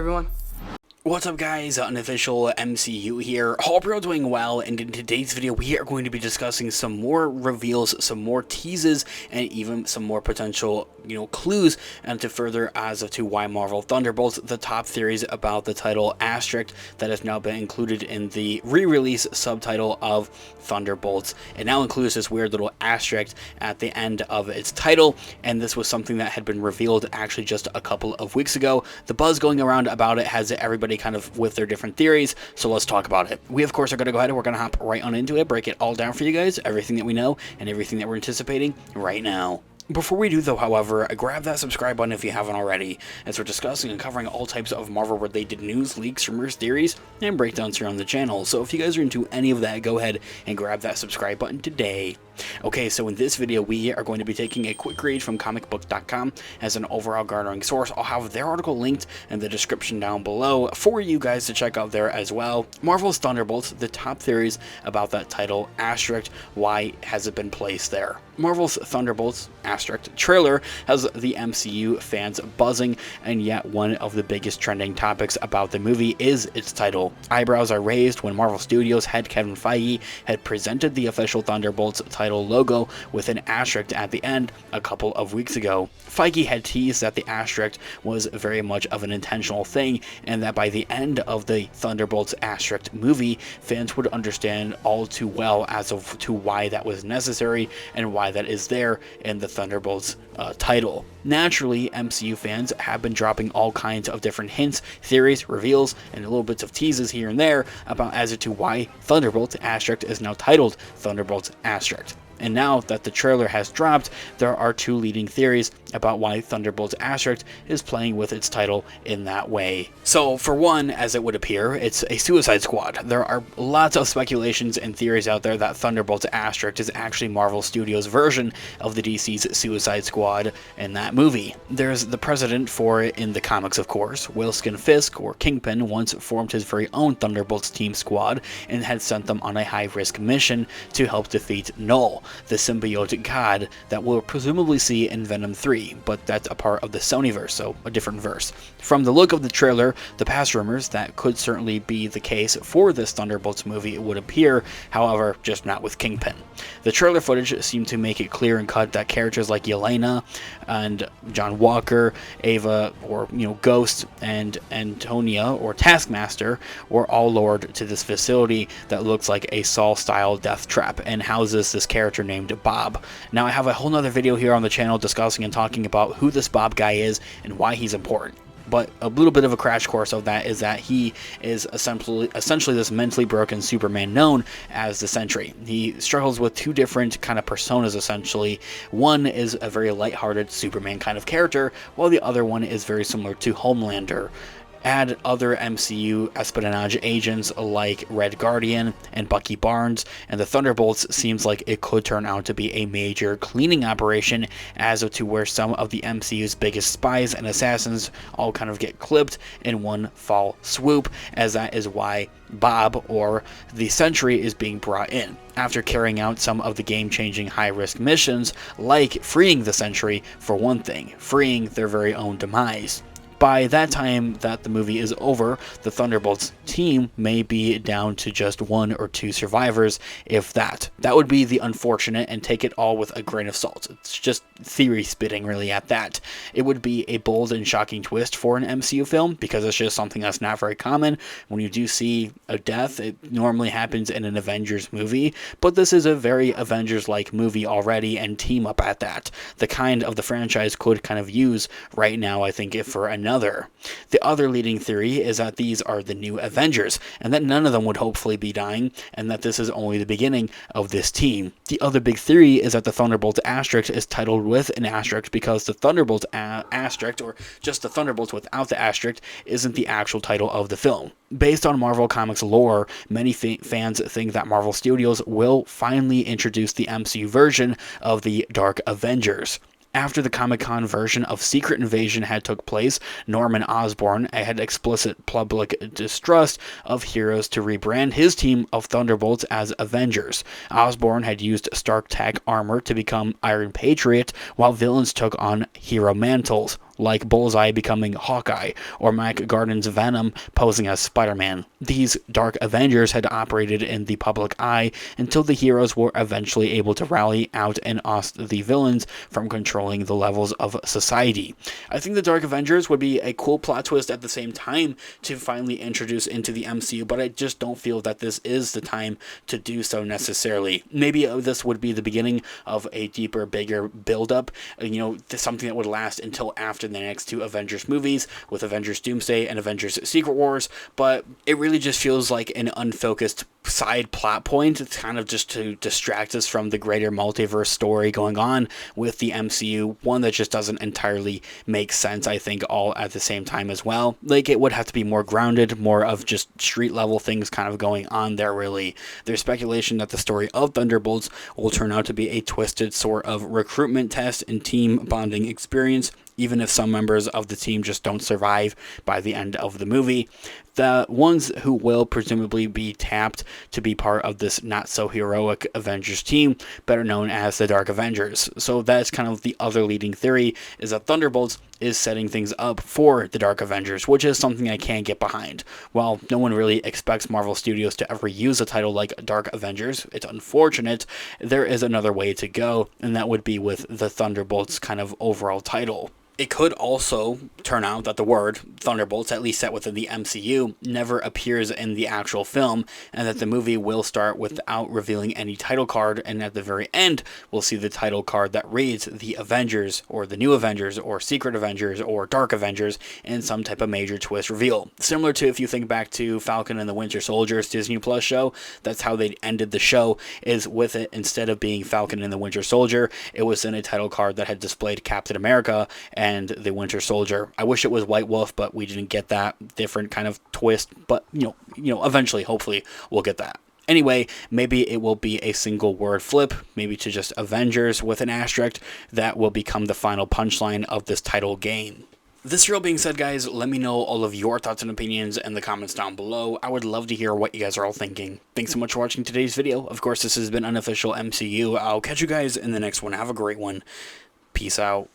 everyone. What's up guys, Unofficial MCU here. Hope you're all doing well, and in today's video we are going to be discussing some more reveals, some more teases, and even some more potential, clues and to further as to why Marvel Thunderbolts, the top theories about the title Asterisk that has now been included in the re-release subtitle of Thunderbolts. It now includes this weird little asterisk at the end of its title, and this was something that had been revealed actually just a couple of weeks ago. The buzz going around about it has everybody kind of with their different theories, so let's talk about it. We of course are going to go ahead and we're going to hop right on into it, break it all down for you guys, everything that we know and everything that we're anticipating right now. Before we do though, however, grab that subscribe button if you haven't already, as we're discussing and covering all types of Marvel related news, leaks, rumors, theories, and breakdowns here on the channel. So if you guys are into any of that, go ahead and grab that subscribe button today. Okay, so in this video we are going to be taking a quick read from comicbook.com as an overall garnering source. I'll have their article linked in the description down below for you guys to check out there as well. Marvel's Thunderbolts, the top theories about that title, asterisk, why has it been placed there? Marvel's Thunderbolts, asterisk, trailer has the MCU fans buzzing, and yet one of the biggest trending topics about the movie is its title. Eyebrows are raised when Marvel Studios head Kevin Feige had presented the official Thunderbolts title logo with an asterisk at the end a couple of weeks ago. Feige had teased that the asterisk was very much of an intentional thing, and that by the end of the Thunderbolts asterisk movie, fans would understand all too well as to why that was necessary and why that is there in the Thunderbolts title. Naturally, MCU fans have been dropping all kinds of different hints, theories, reveals, and little bits of teases here and there about as to why Thunderbolts asterisk is now titled Thunderbolts asterisk. And now that the trailer has dropped, there are two leading theories about why Thunderbolts asterisk is playing with its title in that way. So for one, as it would appear, it's a Suicide Squad. There are lots of speculations and theories out there that Thunderbolts asterisk is actually Marvel Studios' version of the DC's Suicide Squad in that movie. There's the precedent for it in the comics, of course. Wilson Fisk, or Kingpin, once formed his very own Thunderbolts team squad and had sent them on a high-risk mission to help defeat Null, the symbiotic god that we'll presumably see in Venom 3, but that's a part of the Sonyverse, so a different verse. From the look of the trailer, the past rumors, that could certainly be the case for this Thunderbolts movie would appear, however, just not with Kingpin. The trailer footage seemed to make it clear and cut that characters like Yelena and John Walker, Ava, or Ghost, and Antonia, or Taskmaster, were all lured to this facility that looks like a Saw-style death trap and houses this character named Bob. Now I have a whole nother video here on the channel discussing and talking about who this Bob guy is and why he's important. But a little bit of a crash course of that is that he is essentially this mentally broken Superman known as the Sentry. He struggles with two different kind of personas essentially. One is a very lighthearted Superman kind of character, while the other one is very similar to Homelander. Add other MCU espionage agents like Red Guardian and Bucky Barnes, and the Thunderbolts seems like it could turn out to be a major cleaning operation as to where some of the MCU's biggest spies and assassins all kind of get clipped in one fall swoop, as that is why Bob, or the Sentry, is being brought in after carrying out some of the game-changing high-risk missions, like freeing the Sentry for one thing, freeing their very own demise. By that time that the movie is over, the Thunderbolts team may be down to just one or two survivors, if that. That would be the unfortunate, and take it all with a grain of salt. It's just theory spitting really at that. It would be a bold and shocking twist for an MCU film, because it's just something that's not very common. When you do see a death, it normally happens in an Avengers movie, but this is a very Avengers-like movie already, and team up at that. The kind of the franchise could kind of use right now, I think, if for another. The other leading theory is that these are the new Avengers, and that none of them would hopefully be dying, and that this is only the beginning of this team. The other big theory is that the Thunderbolts asterisk is titled with an asterisk because the Thunderbolts asterisk, or just the Thunderbolts without the asterisk, isn't the actual title of the film. Based on Marvel Comics lore, many fans think that Marvel Studios will finally introduce the MCU version of the Dark Avengers. After the Comic-Con version of Secret Invasion had took place, Norman Osborn had explicit public distrust of heroes to rebrand his team of Thunderbolts as Avengers. Osborn had used Stark Tech armor to become Iron Patriot, while villains took on hero mantles, like Bullseye becoming Hawkeye, or Mike Garden's Venom posing as Spider-Man. These Dark Avengers had operated in the public eye until the heroes were eventually able to rally out and oust the villains from controlling the levels of society. I think the Dark Avengers would be a cool plot twist at the same time to finally introduce into the MCU, but I just don't feel that this is the time to do so necessarily. Maybe this would be the beginning of a deeper, bigger build-up, something that would last until after the next two Avengers movies, with Avengers Doomsday and Avengers Secret Wars, but it really just feels like an unfocused side plot point. It's kind of just to distract us from the greater multiverse story going on with the MCU, one that just doesn't entirely make sense, I think, all at the same time as well. Like, it would have to be more grounded, more of just street level things kind of going on there, really. There's speculation that the story of Thunderbolts will turn out to be a twisted sort of recruitment test and team bonding experience, even if some members of the team just don't survive by the end of the movie. The ones who will presumably be tapped to be part of this not-so-heroic Avengers team, better known as the Dark Avengers. So that's kind of the other leading theory, is that Thunderbolts is setting things up for the Dark Avengers, which is something I can't get behind. While no one really expects Marvel Studios to ever use a title like Dark Avengers, it's unfortunate, there is another way to go, and that would be with the Thunderbolts kind of overall title. It could also turn out that the word Thunderbolts, at least set within the MCU, never appears in the actual film, and that the movie will start without revealing any title card, and at the very end, we'll see the title card that reads The Avengers, or The New Avengers, or Secret Avengers, or Dark Avengers, in some type of major twist reveal. Similar to if you think back to Falcon and the Winter Soldier's Disney Plus show, that's how they ended the show, is with it, instead of being Falcon and the Winter Soldier, it was in a title card that had displayed Captain America and the Winter Soldier. I wish it was White Wolf, but we didn't get that different kind of twist, but eventually, hopefully, we'll get that. Anyway, maybe it will be a single word flip, maybe to just Avengers with an asterisk, that will become the final punchline of this title game. This all being said, guys, let me know all of your thoughts and opinions in the comments down below. I would love to hear what you guys are all thinking. Thanks so much for watching today's video. Of course, this has been Unofficial MCU. I'll catch you guys in the next one. Have a great one. Peace out.